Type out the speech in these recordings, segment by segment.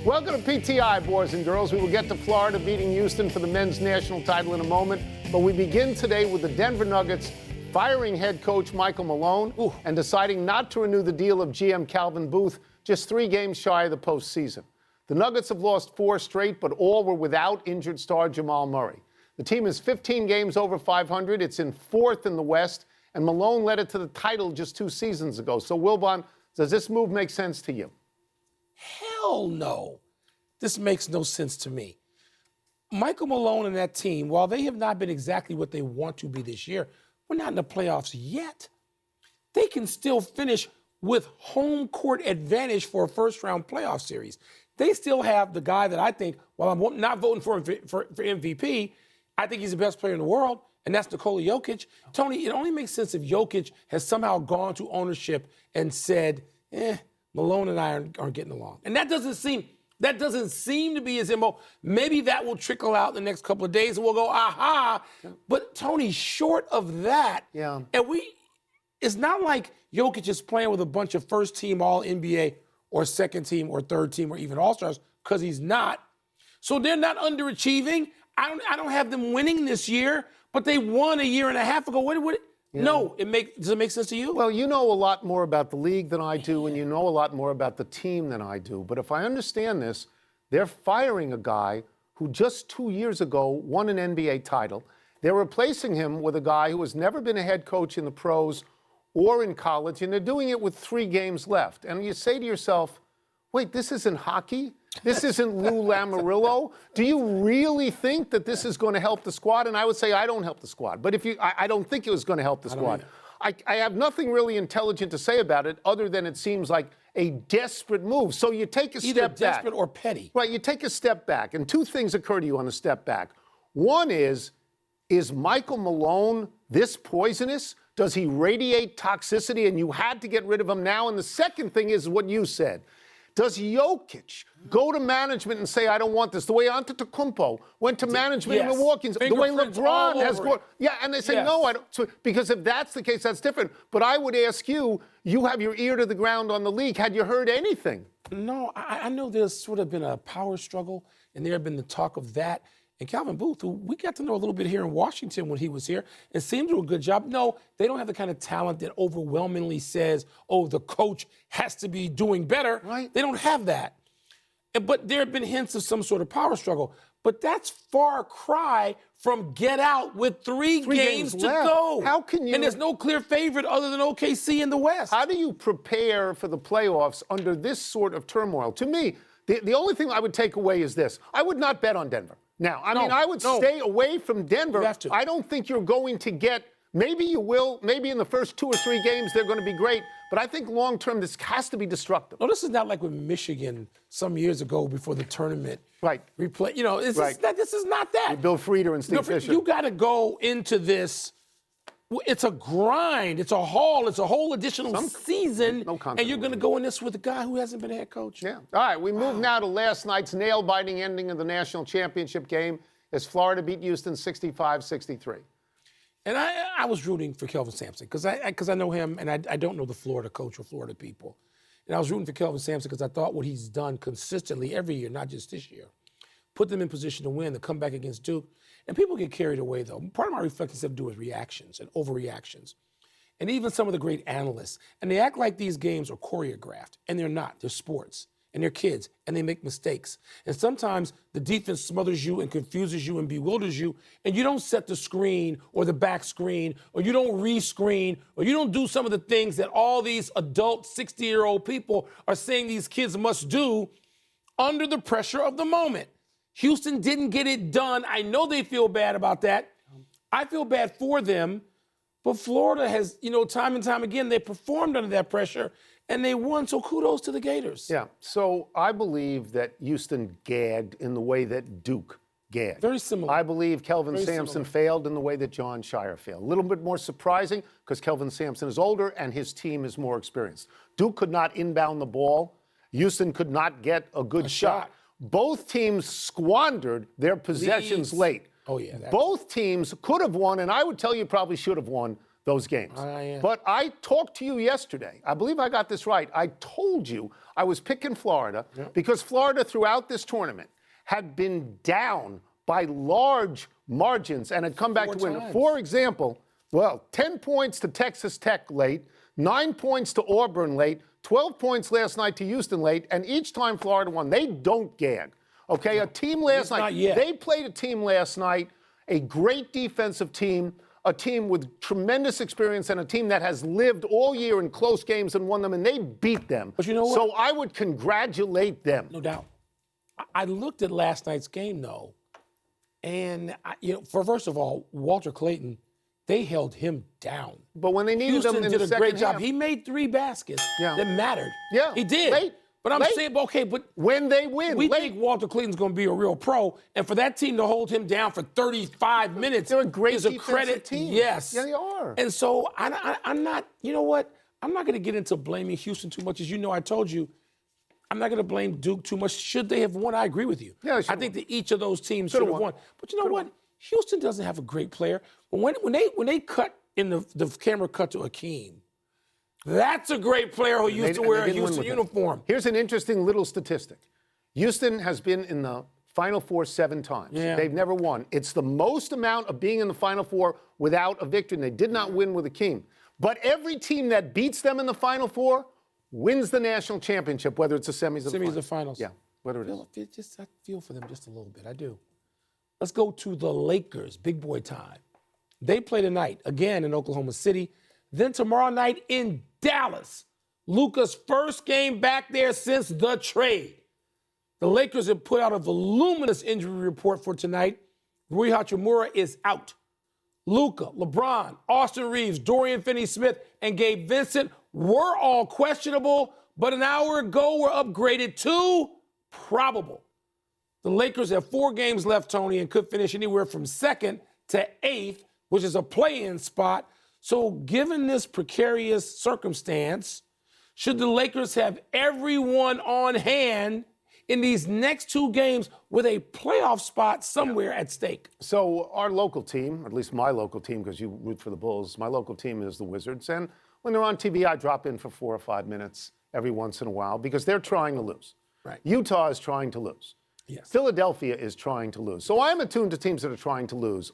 Welcome to PTI, boys and girls. We will get to Florida beating Houston for the men's national title in a moment. But we begin today with the Denver Nuggets firing head coach Michael Malone and deciding not to renew the deal of GM Calvin Booth just 3 games shy of the postseason. The Nuggets have lost 4 straight, but all were without injured star Jamal Murray. The team is 15 games over 500. It's in 4th in the West, and Malone led it to the title just 2 seasons ago. So, Wilbon, does this move make sense to you? Hell no. This makes no sense to me. Michael Malone and that team, while they have not been exactly what they want to be this year, we're not in the playoffs yet. They can still finish with home court advantage for a first-round playoff series. They still have the guy that I think, while I'm not voting for MVP, I think he's the best player in the world, and that's Nikola Jokic. Tony, it only makes sense if Jokic has somehow gone to ownership and said, Malone and I aren't getting along. And that doesn't seem to be his MO. Maybe that will trickle out in the next couple of days and we'll go, aha. But Tony, short of that, and it's not like Jokic is playing with a bunch of first team all NBA or second team or third team or even all-stars, because he's not. So they're not underachieving. I don't have them winning this year, but they won a year and a half ago. No, does it make sense to you? Well, you know a lot more about the league than I do, and you know a lot more about the team than I do. But if I understand this, they're firing a guy who just 2 years ago won an NBA title. They're replacing him with a guy who has never been a head coach in the pros or in college, and they're doing it with 3 games left. And you say to yourself, wait, this isn't hockey? This isn't Lou Lamoriello? Do you really think that this is going to help the squad? And I would say I don't help the squad. But I don't think it was going to help the squad. I have nothing really intelligent to say about it other than it seems like a desperate move. So you take a step back. Either desperate or petty. Right, you take a step back. And 2 things occur to you on the step back. One is Michael Malone this poisonous? Does he radiate toxicity and you had to get rid of him now? And the second thing is what you said. Does Jokic go to management and say, I don't want this? The way Antetokounmpo went to management in Milwaukee. The way LeBron has gone. Yeah, and they say, no, I don't. So, because if that's the case, that's different. But I would ask you, you have your ear to the ground on the league. Had you heard anything? No, I know there's sort of been a power struggle, and there have been the talk of that. And Calvin Booth, who we got to know a little bit here in Washington when he was here, and seemed to do a good job. No, they don't have the kind of talent that overwhelmingly says, oh, the coach has to be doing better. Right. They don't have that. But there have been hints of some sort of power struggle. But that's far cry from get out with 3 games to go. How can you? And there's no clear favorite other than OKC in the West. How do you prepare for the playoffs under this sort of turmoil? To me, the only thing I would take away is this. I would not bet on Denver. Now, I would stay away from Denver. You have to. I don't think you're going to get, maybe you will, maybe in the first 2 or 3 games they're going to be great, but I think long-term this has to be destructive. No, this is not like with Michigan some years ago before the tournament. Right. Replay. You know, this is not that. With Bill Frieder and Steve Fisher. You got to go into this. It's a grind. It's a haul. It's a whole additional season. And you're going to go in this with a guy who hasn't been a head coach. Yeah. All right, we move now to last night's nail-biting ending of the national championship game as Florida beat Houston 65-63. And I was rooting for Kelvin Sampson because I know him, and I don't know the Florida coach or Florida people. And I was rooting for Kelvin Sampson because I thought what he's done consistently every year, not just this year, put them in position to win, to come back against Duke. And people get carried away, though. Part of my reflections have to do with reactions and overreactions. And even some of the great analysts. And they act like these games are choreographed. And they're not. They're sports. And they're kids. And they make mistakes. And sometimes the defense smothers you and confuses you and bewilders you. And you don't set the screen or the back screen. Or you don't re-screen. Or you don't do some of the things that all these adult 60-year-old people are saying these kids must do under the pressure of the moment. Houston didn't get it done. I know they feel bad about that. I feel bad for them. But Florida has, time and time again, they performed under that pressure, and they won. So kudos to the Gators. Yeah. So I believe that Houston gagged in the way that Duke gagged. Very similar. I believe Kelvin Sampson failed in the way that John Shire failed. A little bit more surprising because Kelvin Sampson is older and his team is more experienced. Duke could not inbound the ball. Houston could not get a good shot. Both teams squandered their possessions late. Oh, yeah. Both teams could have won, and I would tell you probably should have won those games. Yeah. But I talked to you yesterday. I believe I got this right. I told you I was picking Florida because Florida throughout this tournament had been down by large margins and had come back to win. For example, 10 points to Texas Tech late, 9 points to Auburn late, 12 points last night to Houston late, and each time Florida won, they don't gag. Okay, a team last night, they played a team last night, a great defensive team, a team with tremendous experience, and a team that has lived all year in close games and won them, and they beat them. But you know what? So I would congratulate them. No doubt. I looked at last night's game, though, and, first of all, Walter Clayton, they held him down. But when they needed Houston him in did the a second great job. half, He made 3 baskets that mattered. Yeah. He did. Late. But I'm saying, okay, but when they win, we think Walter Clayton's going to be a real pro, and for that team to hold him down for 35 minutes they're a great is a credit. team. Yes. Yeah, they are. And so I'm not, you know what? I'm not going to get into blaming Houston too much. As you know, I told you, I'm not going to blame Duke too much. Should they have won? I agree with you. Yeah, I think that each of those teams should have won. But you know what? Houston doesn't have a great player. When they cut in the camera cut to Akeem, that's a great player who used to wear a Houston uniform. Here's an interesting little statistic. Houston has been in the Final Four 7 times. Yeah. They've never won. It's the most amount of being in the Final Four without a victory. And they did not win with Akeem. But every team that beats them in the Final Four wins the national championship, whether it's the semis or the finals. Yeah, whether it is. I feel for them just a little bit. I do. Let's go to the Lakers, big boy time. They play tonight, again in Oklahoma City. Then tomorrow night in Dallas. Luka's first game back there since the trade. The Lakers have put out a voluminous injury report for tonight. Rui Hachimura is out. Luka, LeBron, Austin Reeves, Dorian Finney-Smith, and Gabe Vincent were all questionable, but an hour ago were upgraded to probable. The Lakers have 4 games left, Tony, and could finish anywhere from 2nd to 8th, which is a play-in spot. So given this precarious circumstance, should the Lakers have everyone on hand in these next 2 games with a playoff spot somewhere at stake? So our local team, at least my local team, because you root for the Bulls, my local team is the Wizards. And when they're on TV, I drop in for 4 or 5 minutes every once in a while because they're trying to lose. Right. Utah is trying to lose. Yes. Philadelphia is trying to lose. So I'm attuned to teams that are trying to lose.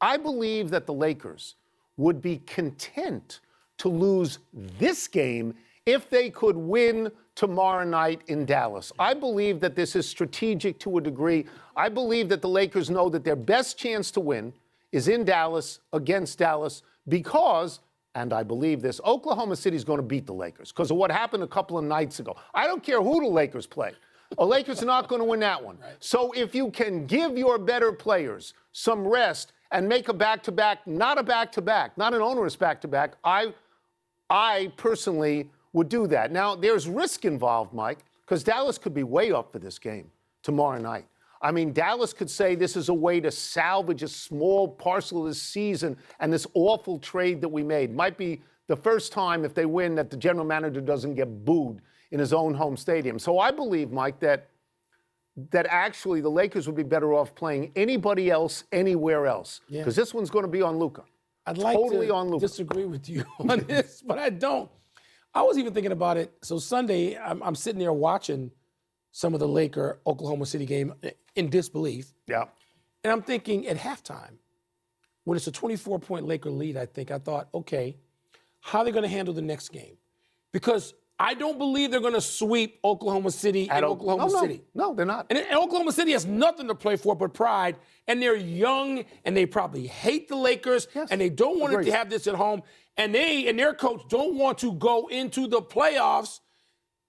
I believe that the Lakers would be content to lose this game if they could win tomorrow night in Dallas. I believe that this is strategic to a degree. I believe that the Lakers know that their best chance to win is in Dallas against Dallas because, and I believe this, Oklahoma City is going to beat the Lakers because of what happened a couple of nights ago. I don't care who the Lakers play. The Lakers are not going to win that one. Right. So if you can give your better players some rest and make a back-to-back, not a back-to-back, not an onerous back-to-back, I personally would do that. Now, there's risk involved, Mike, because Dallas could be way up for this game tomorrow night. I mean, Dallas could say this is a way to salvage a small parcel of this season and this awful trade that we made. Might be the first time, if they win, that the general manager doesn't get booed in his own home stadium. So I believe, Mike, that actually the Lakers would be better off playing anybody else anywhere else. Because this one's going to be on Luka. I'd like to disagree with you on this, but I don't. I was even thinking about it. So Sunday, I'm sitting there watching some of the Laker-Oklahoma City game in disbelief. Yeah. And I'm thinking at halftime, when it's a 24-point Laker lead, I thought, okay, how are they going to handle the next game? Because I don't believe they're going to sweep Oklahoma City in Oklahoma City. No, they're not. And Oklahoma City has nothing to play for but pride, and they're young, and they probably hate the Lakers, and they don't want to have this at home, and they and their coach don't want to go into the playoffs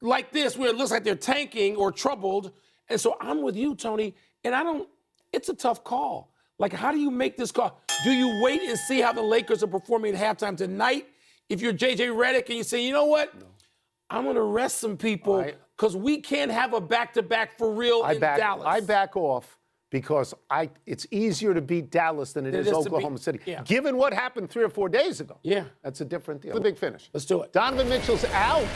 like this, where it looks like they're tanking or troubled. And so I'm with you, Tony, and it's a tough call. Like, how do you make this call? Do you wait and see how the Lakers are performing at halftime tonight? If you're J.J. Redick and you say, you know what? No. I'm going to rest some people because we can't have a back-to-back for real in Dallas. I back off because it's easier to beat Dallas than it is Oklahoma City. Yeah. Given what happened 3 or 4 days ago. Yeah. That's a different deal. The big finish. Let's do it. Donovan Mitchell's out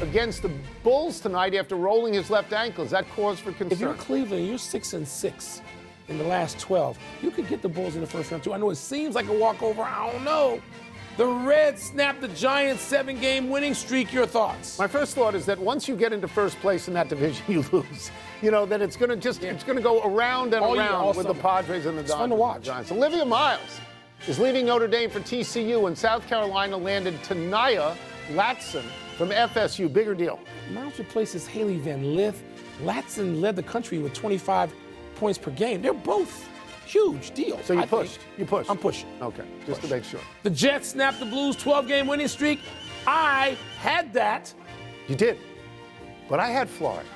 against the Bulls tonight after rolling his left ankle. Is that cause for concern? If you're Cleveland, you're 6-6 in the last 12. You could get the Bulls in the first round, too. I know it seems like a walkover. I don't know. The Reds snapped the Giants' 7-game winning streak. Your thoughts? My first thought is that once you get into first place in that division, you lose. You know, that it's going to go around and around with the Padres and the Dodgers. It's fun to watch. Giants. Olivia Miles is leaving Notre Dame for TCU, and South Carolina landed Tanaya Latson from FSU. Bigger deal. Miles replaces Haley Van Lith. Latson led the country with 25 points per game. They're both huge deals. So you pushed. You pushed. I'm pushing. Okay, just to make sure. The Jets snapped the Blues' 12-game winning streak. I had that. You did. But I had Florida.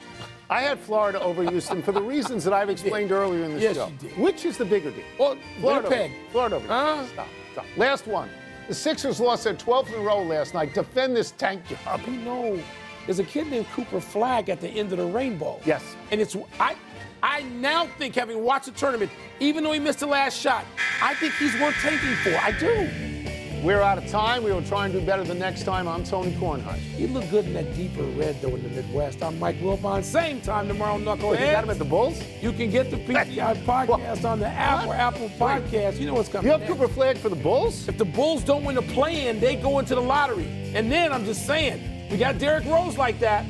I had Florida over Houston for the reasons that I've explained earlier in the Yes, show. you did. Which is the bigger deal? Well, Florida. Winnipeg. Florida over Houston. Stop. Last one. The Sixers lost their 12th in a row last night. Defend this tank job. We know there's a kid named Cooper Flagg at the end of the rainbow. Yes. And I now think, having watched the tournament, even though he missed the last shot, I think he's worth tanking for. I do. We're out of time. We will try and do better the next time. I'm Tony Kornheiser. He looked good in that deeper red, though, in the Midwest. I'm Mike Wilbon. Same time tomorrow, Knuckleheads. You got him at the Bulls? You can get the PTI podcast on the app or Apple Podcast. You know what's coming You have next. Cooper Flagg for the Bulls? If the Bulls don't win the play-in, they go into the lottery. And then, I'm just saying, we got Derrick Rose like that.